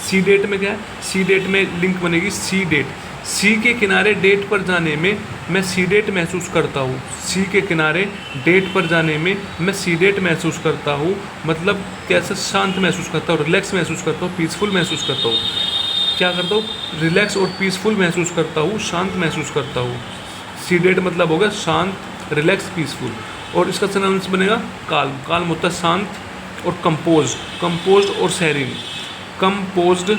सी date में क्या है, सी डेट में लिंक बनेगी सी डेट, सी के किनारे डेट पर जाने में मैं सी डेट महसूस करता हूँ, सी के किनारे डेट पर जाने में मैं सी डेट महसूस करता हूँ, मतलब कैसे शांत महसूस करता हूँ, रिलैक्स महसूस करता हूँ, पीसफुल महसूस करता हूँ, क्या करता हूँ, रिलैक्स और पीसफुल महसूस करता हूँ, शांत महसूस करता हूँ। सी डेट मतलब होगा शांत, रिलैक्स, पीसफुल। और इसका सिनोनिम्स बनेगा काल्म, काल्म होता है शांत, और कंपोज्ड, कंपोज्ड और सेरीन, कंपोज्ड,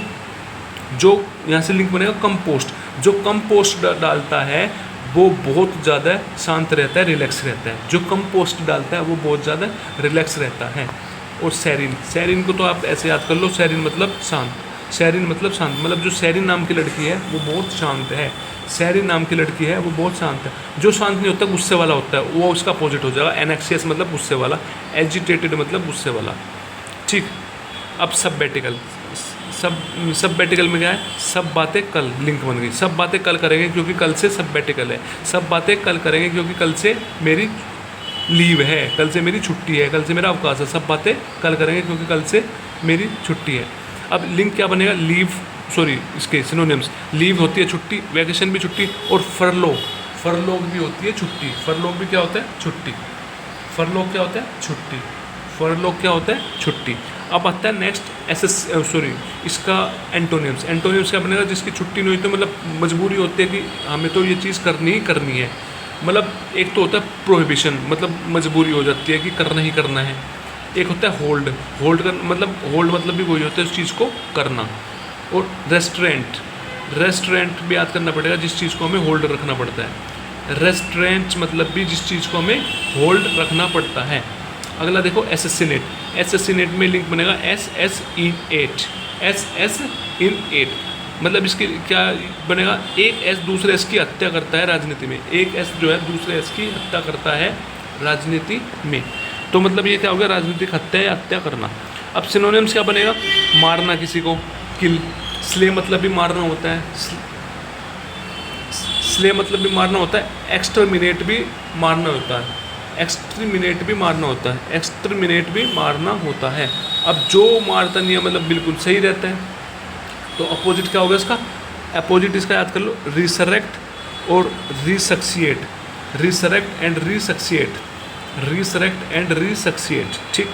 जो यहाँ से लिंक बनेगा कंपोस्ट, जो कंपोस्ट डालता है वो बहुत ज़्यादा शांत रहता है, रिलैक्स रहता है, जो कंपोस्ट डालता है वो बहुत ज़्यादा रिलैक्स रहता है। और सेरीन, सेरीन को तो आप ऐसे याद कर लो, सेरीन मतलब शांत, सेरीन मतलब शांत, मतलब जो सेरीन नाम की लड़की है वो बहुत शांत है, सेरीन नाम की लड़की है वो बहुत शांत है। जो शांत नहीं होता गुस्से वाला होता है, वो उसका अपोजिट हो जाएगा, एनेक्सियस मतलब गुस्से वाला, एजिटेटेड मतलब गुस्से वाला। ठीक, अब सबबैटिकल, सबबैटिकल में क्या है, सब बातें कल, लिंक बन गई, सब बातें कल करेंगे क्योंकि कल से सबबैटिकल है, सब बातें कल करेंगे क्योंकि कल से मेरी लीव है, कल से मेरी छुट्टी है, कल से मेरा अवकाश है, सब बातें कल करेंगे क्योंकि कल से मेरी छुट्टी है। अब लिंक क्या बनेगा, लीव, सॉरी इसके सिनोनिम्स, लीव होती है छुट्टी, वैकेशन भी छुट्टी, और फरलोग, फरलोग भी होती है छुट्टी, फरलोग भी क्या होता है, छुट्टी, फरलोग क्या होता है, छुट्टी, फरलोग क्या होता है, छुट्टी। अब आता है नेक्स्ट सॉरी इसका एंटोनिम्स, एंटोनिम्स क्या बनेगा, जिसकी छुट्टी नहीं हुई तो मतलब मजबूरी होती है कि हमें तो ये चीज़ करनी ही करनी है, मतलब एक तो होता है प्रोहिबिशन, मतलब मजबूरी हो जाती है कि करना ही करना है, एक होता है होल्ड, होल्ड कर मतलब होल्ड मतलब भी वही होता है उस चीज़ को करना। और रेस्टोरेंट, रेस्टोरेंट भी याद करना पड़ेगा, जिस चीज़ को हमें होल्ड रखना पड़ता है, रेस्टोरेंट मतलब भी जिस चीज़ को हमें होल्ड रखना पड़ता है। अगला देखो एसेसिनेट, एसेसिनेट में लिंक बनेगा SS-in-8, SS-in-8 मतलब इसकी क्या बनेगा, एक एस दूसरे एस की हत्या करता है राजनीति में, एक एस जो है दूसरे एस की हत्या करता है राजनीति में, तो मतलब ये क्या हो गया, राजनीतिक हत्या या हत्या करना। अब सिनोनिम्स क्या बनेगा, मारना किसी को, किल, स्ले मतलब भी मारना होता है, स्ले मतलब भी मारना होता है, एक्सटर्मिनेट भी मारना होता है, एक्सटर्मिनेट भी मारना होता है, एक्सटर्मिनेट भी मारना होता है। अब जो मारता नहीं है मतलब बिल्कुल सही रहता है, तो अपोजिट क्या होगा इसका, अपोजिट इसका याद कर लो, रिसरेक्ट और रिसक्सिएट, रिसरेक्ट एंड रिसक्सिएट, रिसरेक्ट एंड रिसक्सिएट, ठीक,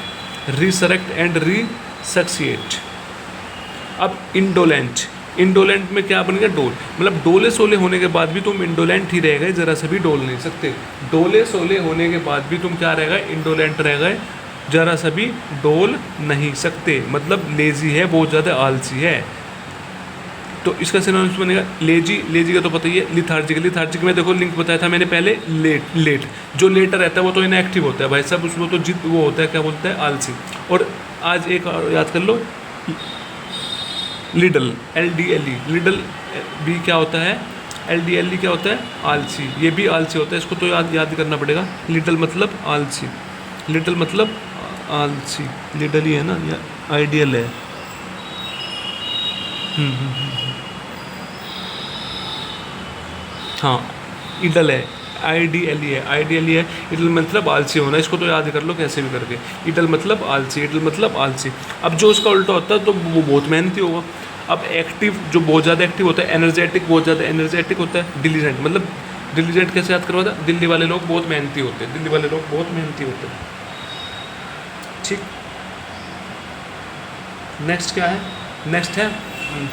रिसरेक्ट एंड रिसक्सिएट। अब इंडोलेंट, इंडोलेंट में क्या बनेगा, डोल, मतलब डोले सोले होने के बाद भी तुम इंडोलेंट ही रह गए, ज़रा से भी डोल नहीं सकते, डोले सोले होने के बाद भी तुम क्या रह गए, इंडोलेंट रह गए, ज़रा सा भी डोल नहीं सकते, मतलब लेज़ी है, बहुत ज़्यादा आलसी है। तो इसका सिनोनिम्स बनेगा लेजी, लेजी का तो पता ही है, लिथार्जिक, लिथार्जिक में देखो लिंक बताया था मैंने पहले, लेट, लेट, जो लेटर रहता है वो तो इनएक्टिव होता है भाई साहब, उसमें तो जिद वो होता है, क्या बोलते हैं, आलसी। और आज एक और याद कर लो, लिडल, LDLE, लिडल भी क्या होता है, LDLE क्या होता है, आलसी, ये भी आलसी होता है, इसको तो याद करना पड़ेगा, लिडल मतलब आलसी, लिडल मतलब आलसी, लिडल ही है ना, या आइडियल है, हाँ इडल है, IDLE है, IDLE है, इडल मतलब आलसी होना, इसको तो याद कर लो कैसे भी करके, इडल मतलब आलसी, इडल मतलब आलसी। अब जो उसका उल्टा होता है तो वो बहुत मेहनती होगा। अब एक्टिव, जो बहुत ज़्यादा एक्टिव होता है, एनर्जेटिक, बहुत ज़्यादा एनर्जेटिक होता है, डिलीजेंट, मतलब डिलीजेंट कैसे याद करवाता, दिल्ली वाले लोग बहुत मेहनती होते हैं, दिल्ली वाले लोग बहुत मेहनती होते हैं, ठीक। नेक्स्ट क्या है, नेक्स्ट है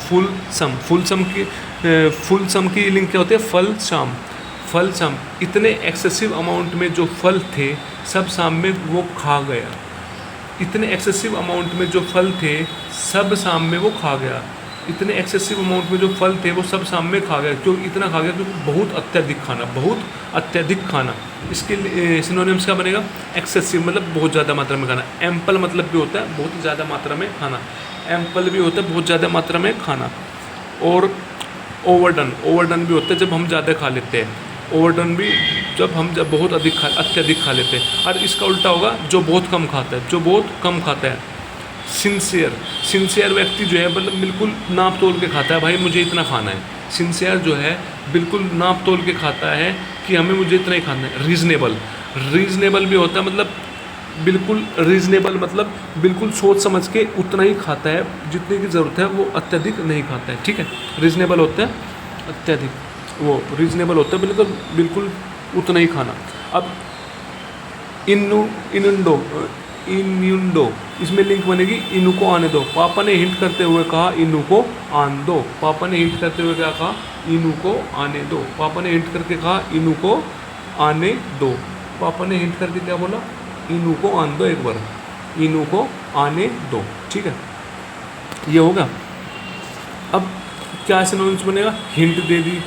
फुल सम, फुल सम की, फुल सम की लिंक क्या होती है, फल शाम, फल शाम, इतने एक्सेसिव अमाउंट में जो फल थे सब शाम में वो खा गया, इतने एक्सेसिव अमाउंट में जो फल थे सब शाम में वो खा गया, इतने एक्सेसिव अमाउंट में जो फल थे वो सब शाम में खा गया, क्यों इतना खा गया, क्योंकि बहुत अत्यधिक खाना, बहुत अत्यधिक खाना। इसके सिनोनिम्स क्या बनेगा, एक्सेसिव मतलब बहुत ज़्यादा मात्रा में खाना, एम्पल मतलब भी होता है बहुत ज़्यादा मात्रा में खाना, एम्पल भी होता है बहुत ज़्यादा मात्रा में खाना। और ओवरडन, ओवरडन भी होता है जब हम ज़्यादा खा लेते हैं, ओवरडन भी जब बहुत अत्यधिक खा लेते हैं। और इसका उल्टा होगा जो बहुत कम खाता है, जो बहुत कम खाता है। सिंसियर, सिंसियर व्यक्ति जो है मतलब बिल्कुल नाप तोल के खाता है, भाई मुझे इतना खाना है, सिंसियर जो है बिल्कुल नाप तोल के खाता है कि हमें मुझे इतना ही खाना है। रीज़नेबल, रीज़नेबल भी होता है मतलब बिल्कुल रीजनेबल मतलब बिल्कुल सोच समझ के उतना ही खाता है, जितने की ज़रूरत है वो अत्यधिक नहीं खाता है, ठीक है। रीजनेबल होता है, अत्यधिक, वो रीजनेबल होता है बिल्कुल बिल्कुल उतना ही खाना। अब इनुंडो, इन्युंडो, इसमें लिंक बनेगी इनु को आने दो। पापा ने हिंट करते हुए कहा इनु को आन दो। पापा ने हिंट करते हुए क्या कहा, इनु को आने दो। पापा ने हिंट करके कहा इनु को आने दो। पापा ने हिंट करके क्या बोला, इनु को आन दो, एक बार इनु को आने दो, ठीक है। ये होगा। अब क्या सिनोनिम्स बनेगा, हिंट दे दी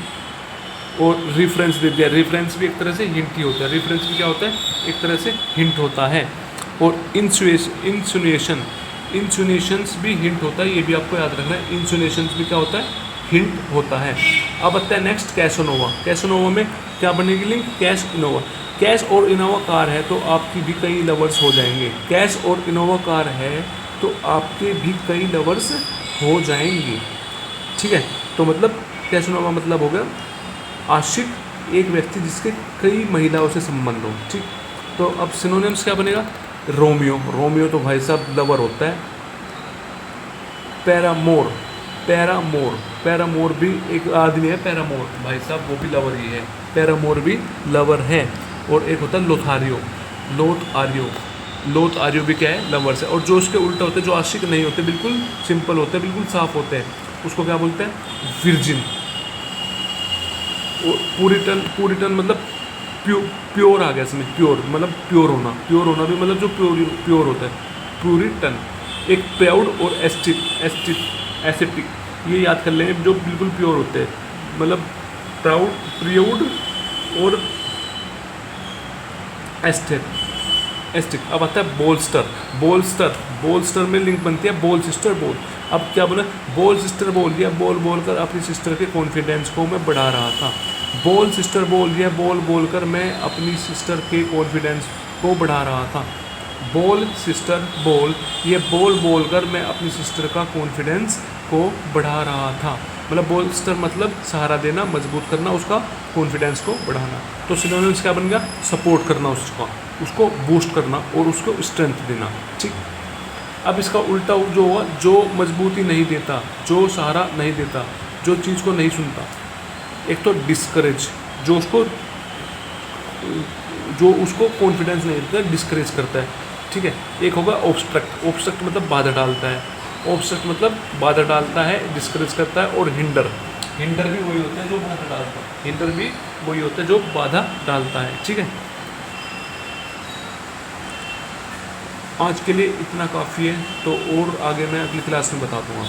और रेफरेंस दे दिया। रेफरेंस भी एक तरह से हिंट ही होता है, रेफरेंस भी क्या होता है, एक तरह से हिंट होता है। और इंसुनेशन, इंसुनेशंस भी हिंट होता है, ये भी आपको याद रखना है। इंसुनेशंस भी क्या होता है, हिंट होता है। अब आता है नेक्स्ट कैसोनोवा। कैसोनोवा में क्या बनेगी लिंक, कैश इनोवा। कैश और इनोवा कार है तो आपकी भी कई लवर्स हो जाएंगे। कैश और इनोवा कार है तो आपके भी कई लवर्स हो जाएंगे, ठीक है। तो मतलब कैसोनोवा मतलब हो गया आशिक, एक व्यक्ति जिसके कई महिलाओं से संबंध हो, ठीक। तो अब सिनोनिम्स क्या बनेगा, रोमियो, रोमियो तो भाई साहब लवर होता है। पैरामोर, पैरामोर, पैरामोर भी एक आदमी है, पैरामोर भाई साहब वो भी लवर ही है, पैरामोर भी लवर है। और एक होता है लोथारियो, लोथ आर्यो, लोथ आर्यो भी क्या है, लवर्स है। और जो उसके उल्टा होते हैं, जो आशिक नहीं होते, बिल्कुल सिंपल होते हैं, बिल्कुल साफ होते हैं, उसको क्या बोलते हैं, विर्जिन। पूरिटन, पूरिटन मतलब प्योर आ गया इसमें, प्योर मतलब प्योर होना, प्योर होना भी मतलब जो प्योर होता है, प्यूरिटन। एक प्राउड और एस्थेटिक, ये याद कर लेंगे, जो बिल्कुल प्योर होते हैं, मतलब प्राउड, प्रियोड और एस्टिक। अब आता है बोलस्टर, बोलस्टर, बोलस्टर में लिंक बनती है बोल सिस्टर बोल। अब क्या बोला, बोल सिस्टर बोल दिया, बोल बोलकर अपनी सिस्टर के कॉन्फिडेंस को मैं बढ़ा रहा था। बोल सिस्टर बोल दिया, बोल बोलकर मैं अपनी सिस्टर के कॉन्फिडेंस को बढ़ा रहा था। बोल सिस्टर बोल, ये बोल बोलकर मैं अपनी सिस्टर का कॉन्फिडेंस को बढ़ा रहा था। मतलब बोलस्टर मतलब सहारा देना, मजबूत करना, उसका कॉन्फिडेंस को बढ़ाना। तो सिनोनिम्स क्या बन गया, सपोर्ट करना उसका, उसको बूस्ट करना और उसको स्ट्रेंथ देना, ठीक। अब इसका उल्टा जो हुआ, जो मजबूती नहीं देता, जो सहारा नहीं देता, जो चीज़ को नहीं सुनता। एक तो डिस्करेज, जो उसको कॉन्फिडेंस नहीं देता, डिस्करेज करता है, ठीक है। एक होगा ऑब्स्ट्रक्ट, ऑब्स्ट्रक्ट मतलब बाधा डालता है, ऑब्स्ट्रक्ट मतलब बाधा डालता है, डिस्करेज करता है। और हिंडर, हिंडर भी वही होता है जो बाधा डालता है, हिंडर भी वही होता है जो बाधा डालता है, ठीक है। आज के लिए इतना काफ़ी है, तो और आगे मैं अगली क्लास में बता दूँगा।